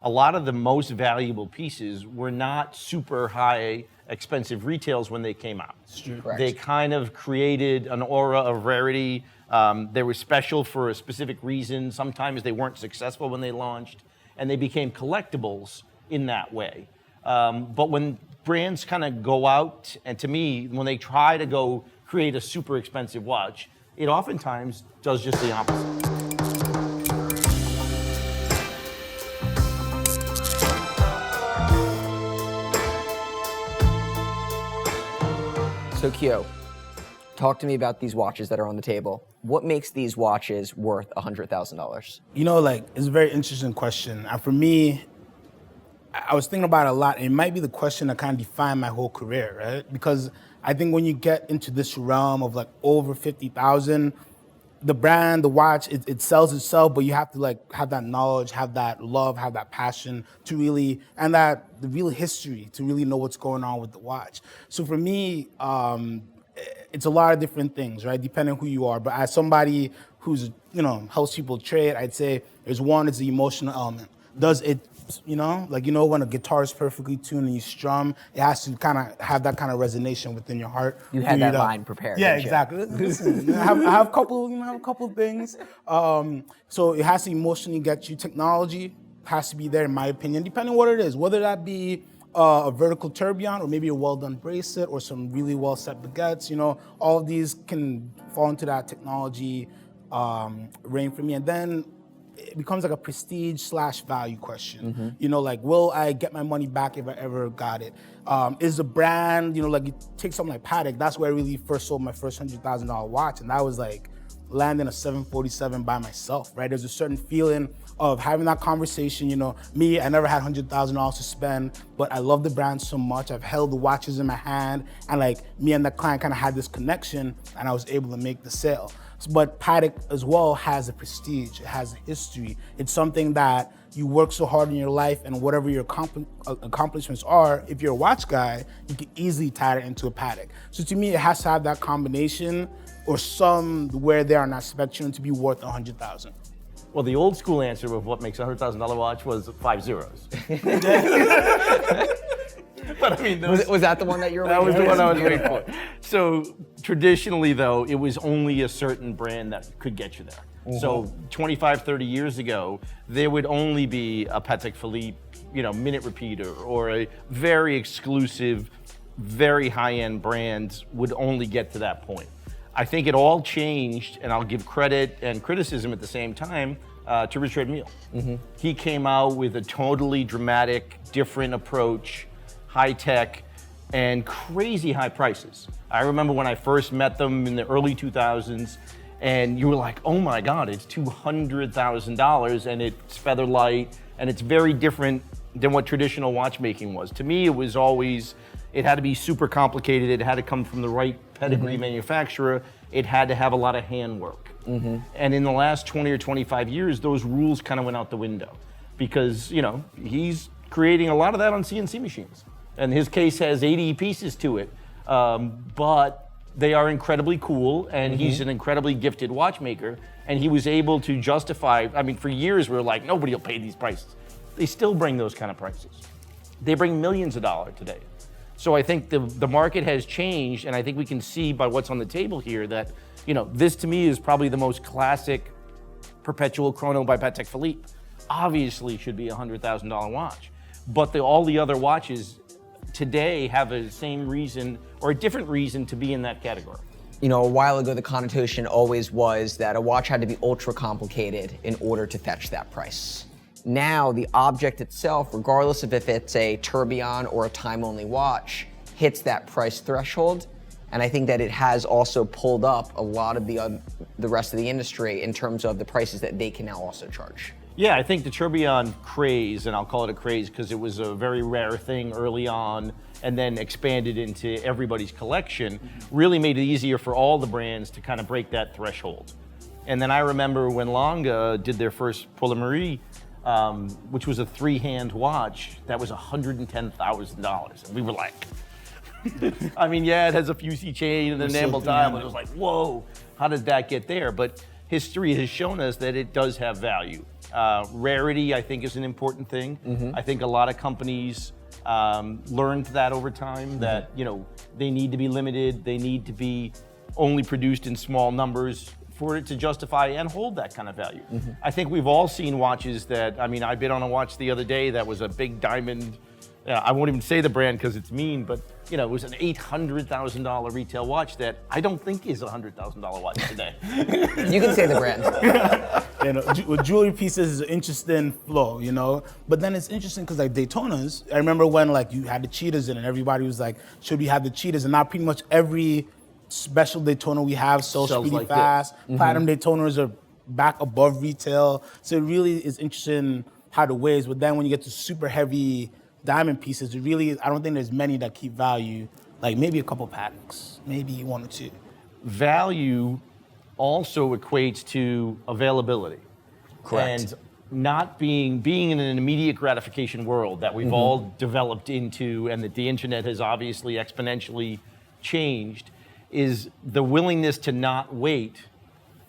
a lot of the most valuable pieces were not super high expensive retails when they came out. Correct. They kind of created an aura of rarity. They were special for a specific reason. Sometimes they weren't successful when they launched, and they became collectibles in that way. But when brands kind of go out, and to me, when they try to go create a super expensive watch, it oftentimes does just the opposite. So C'Q, talk to me about these watches that are on the table. What makes these watches worth $100,000? You know, like, it's a very interesting question. And for me, I was thinking about it a lot. And it might be the question that kind of defined my whole career, right? Because I think when you get into this realm of like over 50,000, the brand, the watch, it sells itself, but you have to like have that knowledge, have that love, have that passion to really, and the real history to really know what's going on with the watch. So for me, it's a lot of different things, right? Depending on who you are. But as somebody who's, helps people trade, I'd say there's one, it's the emotional element. Does it, when a guitar is perfectly tuned and you strum, it has to kind of have that kind of resonation within your heart. You had that line prepared. Yeah, didn't you? exactly. Listen, I have a couple things. So it has to emotionally get you. Technology has to be there, in my opinion, depending on what it is. Whether that be a vertical tourbillon or maybe a well-done bracelet or some really well-set baguettes, all of these can fall into that technology reign for me. And then it becomes like a prestige/value question. Mm-hmm. Will I get my money back if I ever got it? Is the brand, you take something like Patek, that's where I really first sold my first $100,000 watch, and that was like landing a 747 by myself, right? There's a certain feeling of having that conversation, I never had $100,000 to spend, but I love the brand so much. I've held the watches in my hand, and me and the client kind of had this connection, and I was able to make the sale. But Patek as well has a prestige, it has a history. It's something that you work so hard in your life, and whatever your accomplishments are, if you're a watch guy, you can easily tie it into a Patek. So to me, it has to have that combination or somewhere there on that spectrum to be worth $100,000. Well, the old school answer of what makes a $100,000 watch was 5 zeros. But I mean, was that the one that you were that was the one I was waiting waiting for. So traditionally, though, it was only a certain brand that could get you there. Mm-hmm. So 25, 30 years ago, there would only be a Patek Philippe, minute repeater, or a very exclusive, very high-end brand would only get to that point. I think it all changed, and I'll give credit and criticism at the same time to Richard Mille. Mm-hmm. He came out with a totally dramatic, different approach, high tech, and crazy high prices. I remember when I first met them in the early 2000s, and you were like, oh my God, it's $200,000, and it's feather light, and it's very different than what traditional watchmaking was. To me, it was always, it had to be super complicated, it had to come from the right pedigree manufacturer, it had to have a lot of handwork. Mm-hmm. And in the last 20 or 25 years, those rules kind of went out the window because, he's creating a lot of that on CNC machines. And his case has 80 pieces to it, but they are incredibly cool, and he's an incredibly gifted watchmaker, and he was able to justify, for years we were like, nobody will pay these prices. They still bring those kind of prices. They bring millions of dollars today. So I think the market has changed, and I think we can see by what's on the table here that, this to me is probably the most classic Perpetual chrono by Patek Philippe. Obviously should be a $100,000 watch, but all the other watches today have a same reason or a different reason to be in that category. A while ago, the connotation always was that a watch had to be ultra complicated in order to fetch that price. Now, the object itself, regardless of if it's a tourbillon or a time-only watch, hits that price threshold. And I think that it has also pulled up a lot of the rest of the industry in terms of the prices that they can now also charge. Yeah, I think the tourbillon craze, and I'll call it a craze because it was a very rare thing early on and then expanded into everybody's collection, really made it easier for all the brands to kind of break that threshold. And then I remember when Lange did their first Paul Marie, which was a 3-hand watch, that was $110,000. And we were like, it has a fusee chain and an enamel dial, but it was like, whoa, how did that get there? But history has shown us that it does have value. Rarity, I think, is an important thing. I think a lot of companies learned that over time, that they need to be limited, they need to be only produced in small numbers for it to justify and hold that kind of value. I think we've all seen watches that, I mean, I bid on a watch the other day that was a big diamond. I won't even say the brand because it's mean, but it was an $800,000 retail watch that I don't think is a $100,000 watch today. You can say the brand. With jewelry pieces is an interesting flow, But then it's interesting because like Daytonas, I remember when like you had the cheetahs in it and everybody was like, should we have the cheetahs? And now pretty much every special Daytona we have sells pretty like fast. Platinum Daytonas are back above retail. So it really is interesting how the ways, but then when you get to super heavy diamond pieces, I don't think there's many that keep value, like maybe a couple Pateks, maybe one or two. Value also equates to availability. Correct. And not being in an immediate gratification world that we've all developed into, and that the internet has obviously exponentially changed, is the willingness to not wait,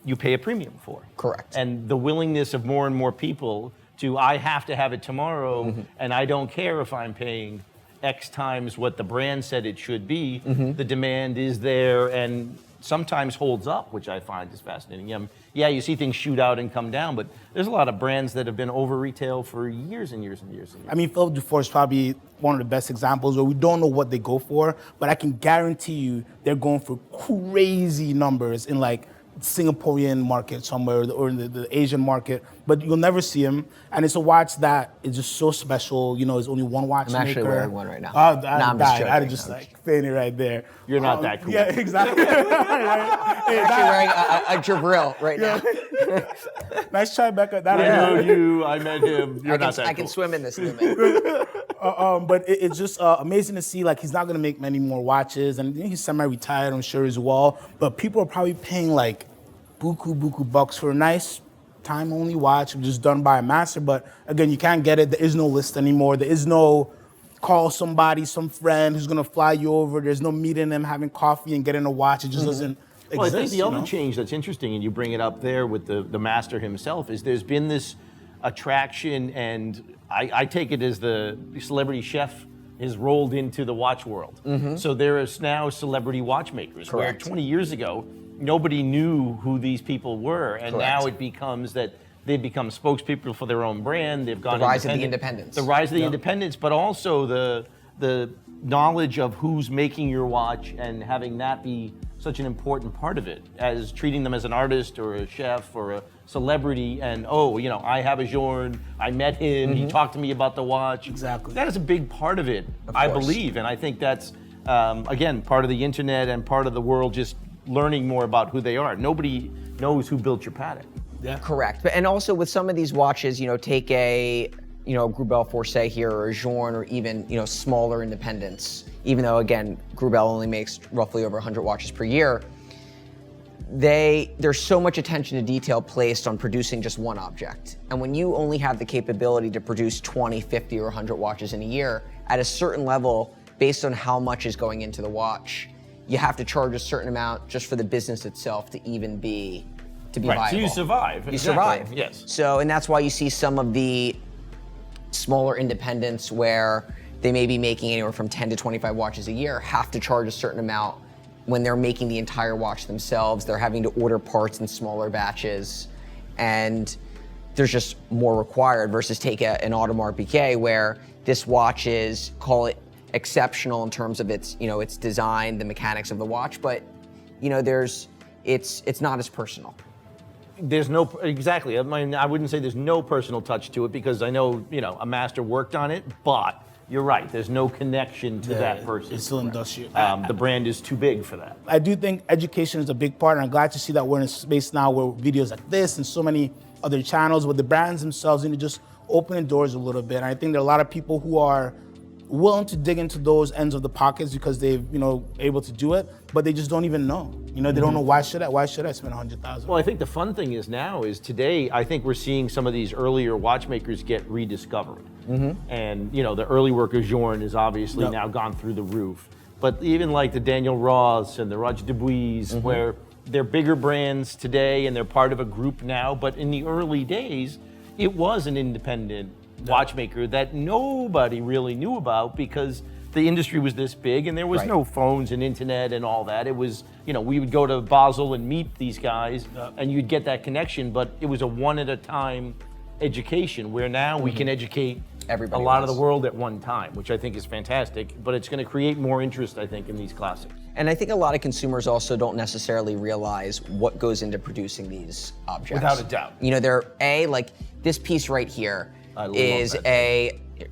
you pay a premium for. Correct. And the willingness of more and more people to, I have to have it tomorrow, and I don't care if I'm paying X times what the brand said it should be. The demand is there and sometimes holds up, which I find is fascinating. You see things shoot out and come down, but there's a lot of brands that have been over retail for years and years and years and years. I mean, Philippe is probably one of the best examples where we don't know what they go for, but I can guarantee you they're going for crazy numbers in like Singaporean market somewhere or in the Asian market, but you'll never see them. And it's a watch that is just so special. It's only one watchmaker. I'm actually wearing one right now. Oh, I'm died. I'd just like fainted right there. You're not that cool. Yeah, exactly. I'm actually wearing a Jabril right now. Nice try, Becca. I know you, I met him. You're not that cool. I can swim in this limit. But it's just amazing to see, like, he's not going to make many more watches, and he's semi-retired, I'm sure, as well. But people are probably paying, like, buku bucks for a nice time-only watch, which is done by a master. But, again, you can't get it. There is no list anymore. There is no call somebody, some friend who's going to fly you over. There's no meeting them, having coffee, and getting a watch. It just doesn't exist. Well, I think the other change that's interesting, and you bring it up there with the master himself, is there's been this attraction, and I take it as the celebrity chef is rolled into the watch world. So there is now celebrity watchmakers. Correct. Where 20 years ago, nobody knew who these people were, and now it becomes that they've become spokespeople for their own brand. They've gone The rise of the independents. The rise of the independents, but also the knowledge of who's making your watch and having that be such an important part of it, as treating them as an artist or a chef or a celebrity, and I have a Journe, I met him, he talked to me about the watch. Exactly. That is a big part of it, I believe, and I think that's, again, part of the internet and part of the world just learning more about who they are. Nobody knows who built your Patek. Yeah. Correct. And also with some of these watches, take a Greubel Forsey here, or a Journe, or even smaller independents. Even though, again, Greubel only makes roughly over 100 watches per year, there's so much attention to detail placed on producing just one object. And when you only have the capability to produce 20, 50, or 100 watches in a year, at a certain level, based on how much is going into the watch, you have to charge a certain amount just for the business itself to even be viable. So you survive. You survive. Yes. So, and that's why you see some of the smaller independents where they may be making anywhere from 10 to 25 watches a year, have to charge a certain amount when they're making the entire watch themselves. They're having to order parts in smaller batches, and there's just more required versus take an Audemars Piguet, where this watch is, call it exceptional in terms of its, its design, the mechanics of the watch, but it's not as personal. There's no, exactly. I mean, I wouldn't say there's no personal touch to it, because I know, a master worked on it, but you're right, there's no connection to that person. It's still industrial. The brand is too big for that. I do think education is a big part, and I'm glad to see that we're in a space now where videos like this and so many other channels, where the brands themselves need to just open the doors a little bit. And I think there are a lot of people who are willing to dig into those ends of the pockets because they've, able to do it, but they just don't even know. They don't know, why should I spend $100,000? Well, I think the fun thing is today, I think we're seeing some of these earlier watchmakers get rediscovered. And, the early work of Journe is obviously now gone through the roof. But even like the Daniel Roths and the Roger Dubuis, where they're bigger brands today and they're part of a group now, but in the early days, it was an independent watchmaker that nobody really knew about because the industry was this big and there was no phones and internet and all that. It was, we would go to Basel and meet these guys and you'd get that connection, but it was a one at a time education where now we can educate Everybody a lot of the world at one time, which I think is fantastic, but it's going to create more interest, I think, in these classics. And I think a lot of consumers also don't necessarily realize what goes into producing these objects. Without a doubt. They're like this piece right here is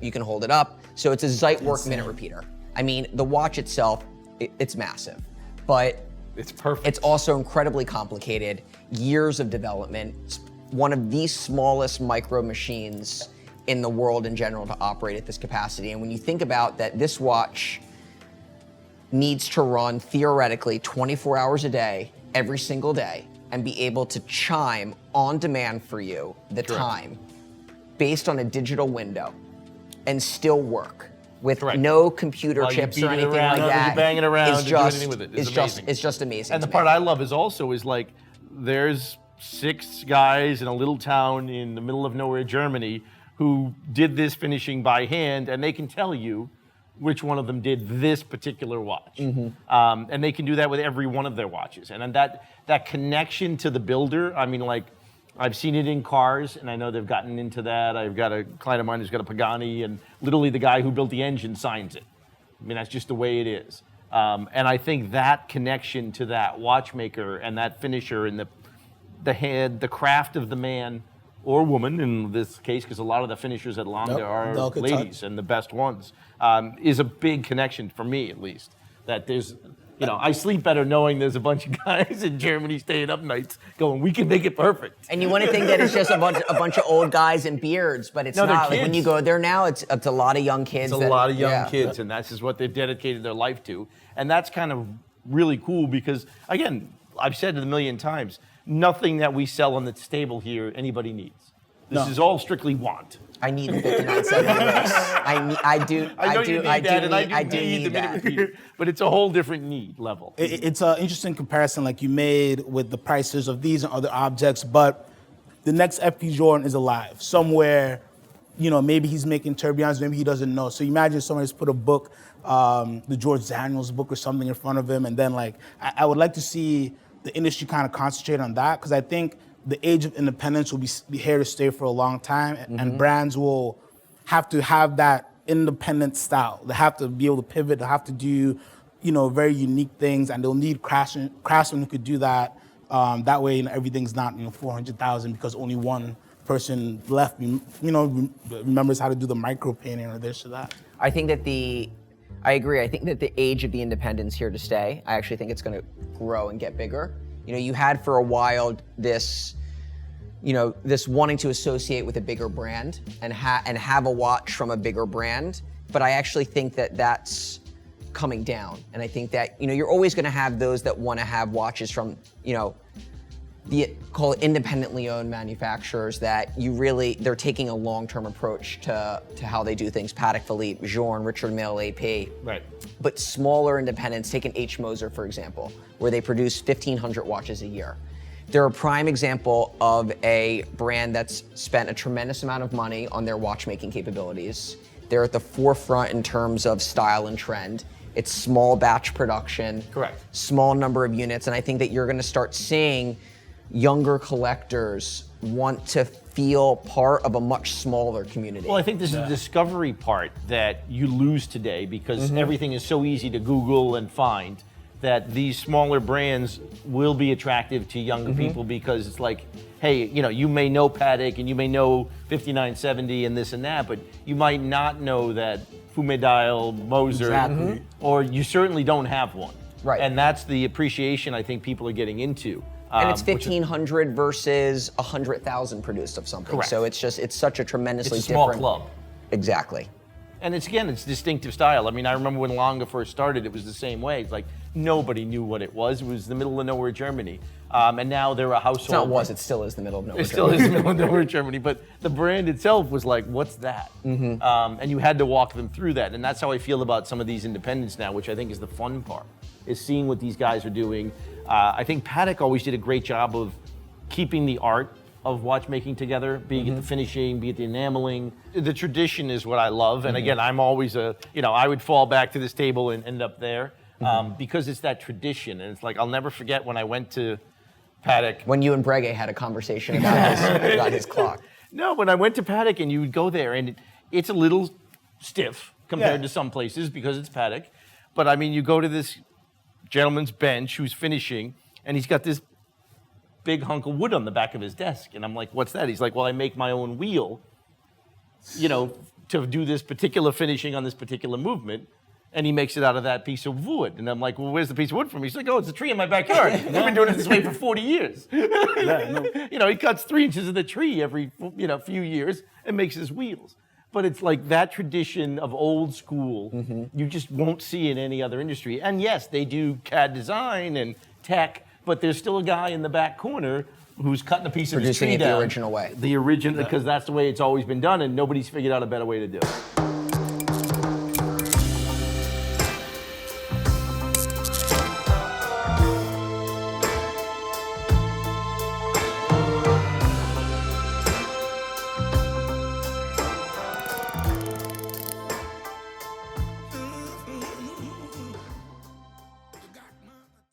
you can hold it up. So it's a Zeitwerk minute repeater. I mean, the watch itself, it's massive, but it's perfect. It's also incredibly complicated, years of development. It's one of the smallest micro machines in the world in general to operate at this capacity. And when you think about that, this watch needs to run theoretically 24 hours a day, every single day, and be able to chime on demand for you the time based on a digital window and still work with no computer chips or anything like that. You bang it around and do anything with it. It's just amazing. And the part I love is like there's 6 guys in a little town in the middle of nowhere, Germany, who did this finishing by hand, and they can tell you which one of them did this particular watch. And they can do that with every one of their watches. And then that connection to the builder, I mean, like, I've seen it in cars, and I know they've gotten into that. I've got a client of mine who's got a Pagani, and literally the guy who built the engine signs it. I mean, that's just the way it is. And I think that connection to that watchmaker and that finisher and the craft of the man or woman in this case, because a lot of the finishers at Lange are ladies and the best ones, is a big connection for me, at least. That there's, I sleep better knowing there's a bunch of guys in Germany staying up nights going, we can make it perfect. And you want to think that it's just a bunch of old guys in beards, but it's not. Like when you go there now, it's a lot of young kids. It's a lot of young kids, and that's just what they've dedicated their life to. And that's kind of really cool because, again, I've said it a million times, nothing that we sell on the table here anybody needs. This is all strictly want. I need the 5970. I do need the minute repeater, but it's a whole different need level. It's an interesting comparison like you made with the prices of these and other objects, but the next FP Jordan is alive. Somewhere, maybe he's making tourbillons, maybe he doesn't know. So imagine somebody's put a book, the George Daniels book or something in front of him, and then I would like to see the industry kind of concentrate on that, because I think the age of independence will be here to stay for a long time, and brands will have to have that independent style. They have to be able to pivot. They have to do, very unique things, and they'll need craftsmen who could do that. That way, everything's not 400,000 because only one person left, remembers how to do the micro painting or this or that. I agree. I think that the age of the independent's here to stay. I actually think it's going to grow and get bigger. You had for a while this wanting to associate with a bigger brand and have a watch from a bigger brand. But I actually think that that's coming down. And I think that, you're always going to have those that want to have watches from, call it independently owned manufacturers that they're taking a long-term approach to how they do things. Patek, Philippe, Journe, Richard Mille, AP. Right. But smaller independents, take an H. Moser, for example, where they produce 1,500 watches a year. They're a prime example of a brand that's spent a tremendous amount of money on their watchmaking capabilities. They're at the forefront in terms of style and trend. It's small batch production. Correct. Small number of units, and I think that you're going to start seeing younger collectors want to feel part of a much smaller community. Well, I think this is the discovery part that you lose today because everything is so easy to Google and find that these smaller brands will be attractive to younger people because it's like, hey, you may know Patek and you may know 5970 and this and that, but you might not know that Fumedile, Moser, or you certainly don't have one. Right. And that's the appreciation I think people are getting into. And it's 1,500 versus 100,000 produced of something. Correct. So it's such a tremendously It's a small different club. Exactly. And it's distinctive style. I mean, I remember when Lange first started, it was the same way. It's like nobody knew what it was. It was the middle of nowhere Germany. And now they're a household. It still is the middle of nowhere It still is the middle of nowhere Germany. But the brand itself was like, what's that? And you had to walk them through that. And that's how I feel about some of these independents now, which I think is the fun part, is seeing what these guys are doing. I think Patek always did a great job of keeping the art of watchmaking together, be it the finishing, be it the enameling. The tradition is what I love. And again, I'm always I would fall back to this table and end up there because it's that tradition. And it's like, I'll never forget when I went to Patek. When you and Breguet had a conversation about his clock. No, when I went to Patek and you would go there and it's a little stiff compared to some places because it's Patek. But I mean, you go to this gentleman's bench who's finishing and he's got this big hunk of wood on the back of his desk. And I'm like, what's that? He's like, well, I make my own wheel, to do this particular finishing on this particular movement. And he makes it out of that piece of wood. And I'm like, well, where's the piece of wood from? He's like, oh, it's a tree in my backyard. I've been doing it this way for 40 years. He cuts 3 inches of the tree every, few years and makes his wheels. But it's like that tradition of old school, you just won't see in any other industry. And yes, they do CAD design and tech, but there's still a guy in the back corner who's cutting a piece of his tree down. Producing it the original way. The original, because that's the way it's always been done, and nobody's figured out a better way to do it.